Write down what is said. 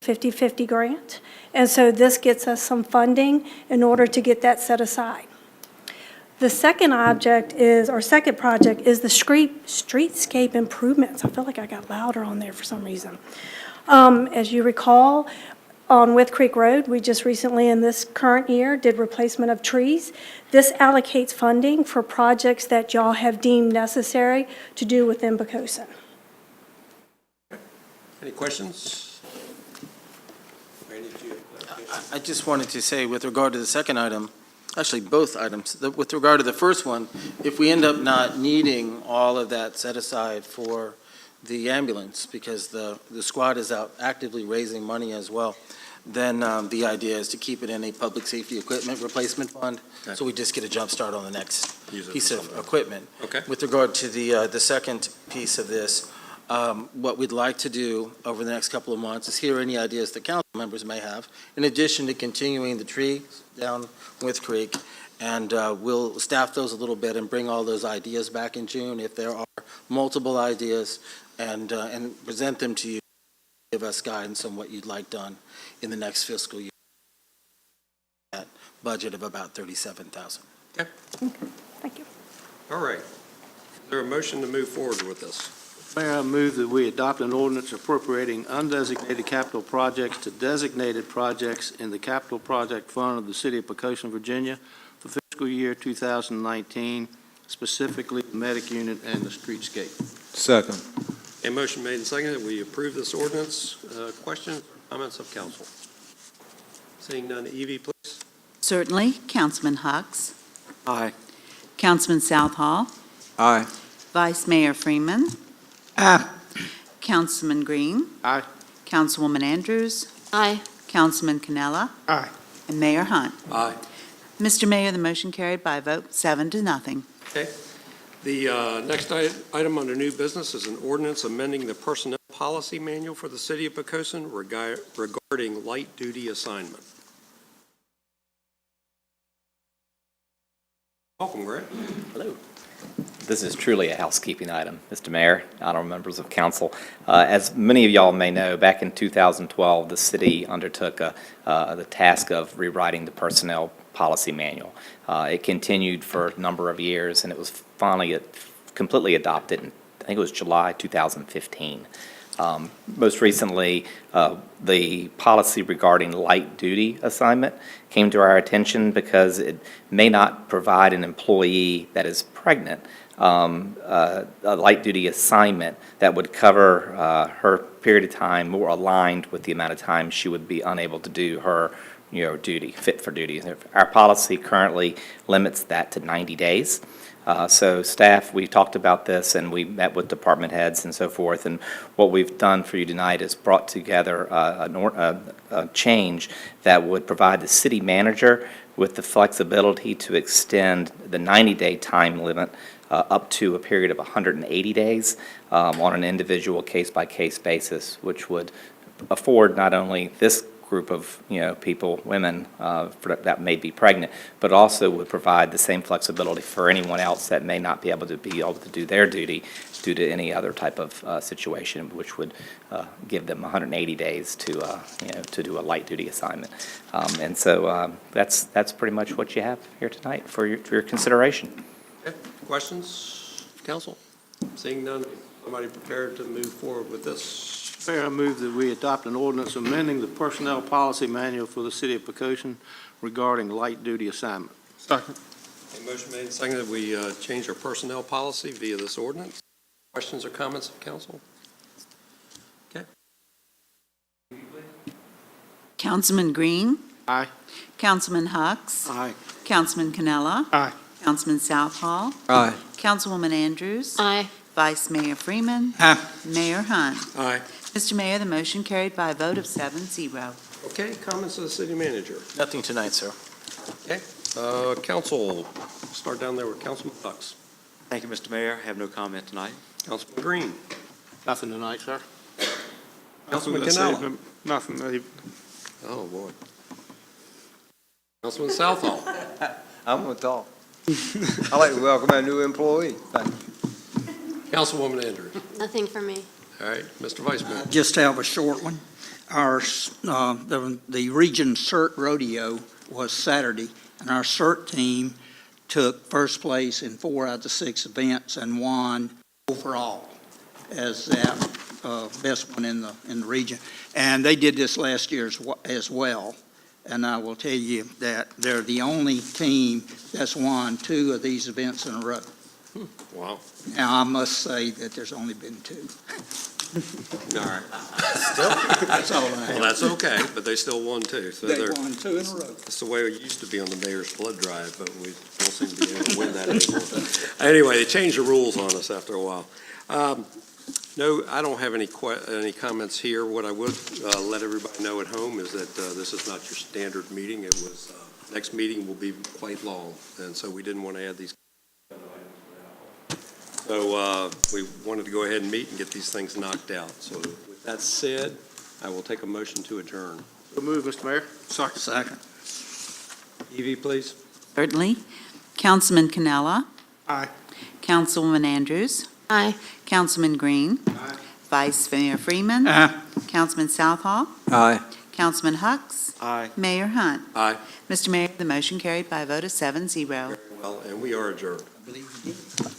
50/50 grant. And so this gets us some funding in order to get that set aside. The second project is the streetscape improvements. I feel like I got louder on there for some reason. As you recall, on With Creek Road, we just recently in this current year did replacement of trees. This allocates funding for projects that y'all have deemed necessary to do within Poquoson. Any questions? I just wanted to say with regard to the second item, actually both items, with regard to the first one, if we end up not needing all of that set aside for the ambulance, because the squad is out actively raising money as well, then the idea is to keep it in a public safety equipment replacement fund, Okay. so we just get a jump start on the next Use it piece for of something. equipment. Okay. With regard to the second piece of this, what we'd like to do over the next couple of months is hear any ideas that council members may have, in addition to continuing the trees down With Creek, and we'll staff those a little bit and bring all those ideas back in June if there are multiple ideas, and present them to you, give us guidance on what you'd like done in the next fiscal year. That budget of about $37,000. Okay. Thank you. All right. Is there a motion to move forward with this? Mayor, I move that we adopt an ordinance appropriating undesignated capital projects to designated projects in the Capital Project Fund of the City of Poquoson, Virginia for fiscal year 2019, specifically the medic unit and the streetscape. Second. A motion made and seconded that we approve this ordinance. Questions or comments of council? Seeing none, Evie, please. Certainly. Councilman Hux. Aye. Councilman Southall. Aye. Vice Mayor Freeman. Aye. Councilman Green. Aye. Councilwoman Andrews. Aye. Councilman Cannella. Aye. And Mayor Hunt. Aye. Mr. Mayor, the motion carried by a vote 7-0. Okay. The next item under new business is an ordinance amending the personnel policy manual for the city of Poquoson regarding light duty assignment. Welcome, Grant. Hello. This is truly a housekeeping item, Mr. Mayor, honorable members of council. As many of y'all may know, back in 2012, the city undertook the task of rewriting the personnel policy manual. It continued for a number of years, and it was finally completely adopted in, I think it was July 2015. Most recently, the policy regarding light duty assignment came to our attention because it may not provide an employee that is pregnant a light duty assignment that would cover her period of time more aligned with the amount of time she would be unable to do her duty, fit for duty. Our policy currently limits that to 90 days. So staff, we talked about this and we met with department heads and so forth, and what we've done for you tonight is brought together a change that would provide the city manager with the flexibility to extend the 90-day time limit up to a period of 180 days on an individual case-by-case basis, which would afford not only this group of people, women that may be pregnant, but also would provide the same flexibility for anyone else that may not be able to do their duty due to any other type of situation, which would give them 180 days to do a light duty assignment. And so that's pretty much what you have here tonight for your consideration. Okay. Questions, council? Seeing none, somebody prepared to move forward with this? Mayor, I move that we adopt an ordinance amending the personnel policy manual for the City of Poquoson regarding light duty assignment. Second. A motion made and seconded that we change our personnel policy via this ordinance. Questions or comments of council? Okay. Councilman Green. Aye. Councilman Hux. Aye. Councilman Cannella. Aye. Councilman Southall. Aye. Councilwoman Andrews. Aye. Vice Mayor Freeman. Aye. Mayor Hunt. Aye. Mr. Mayor, the motion carried by a vote of 7-0. Okay, comments of the city manager. Nothing tonight, sir. Okay, council, start down there with Councilman Hux. Thank you, Mr. Mayor. I have no comment tonight. Councilman Green. Nothing tonight, sir. Councilman Cannella. Nothing. Oh, boy. Councilman Southall. I'm going to talk. I'd like to welcome our new employee. Thank you. Councilwoman Andrews. Nothing for me. All right, Mr. Vice Mayor. Just have a short one. the region CERT rodeo was Saturday, and our CERT team took first place in 4 out of the 6 events and won overall as that best one in the region. And they did this last year as well. And I will tell you that they're the only team that's won 2 of these events in a row. Wow. Now, I must say that there's only been 2. All right. That's all I Well, have. that's okay, but they still won too. So They they're, won 2 in a row. that's the way it used to be on the mayor's blood drive, but we don't seem to be able to win that anymore. Anyway, they changed the rules on us after a while. No, I don't have any comments here. What I would let everybody know at home is that this is not your standard meeting. It was, next meeting will be quite long, and so we didn't want to add these. So we wanted to go ahead and meet and get these things knocked out. So with that said, I will take a motion to adjourn. So move, Mr. Mayor. Second. Evie, please. Certainly. Councilman Canella. Aye. Councilwoman Andrews. Aye. Councilman Green. Aye. Vice Mayor Freeman. Councilman Southall. Aye. Councilman Hucks. Aye. Mayor Hunt. Aye. Mr. Mayor, the motion carried by a vote of 7-0. Very well, and we are adjourned. I believe you did.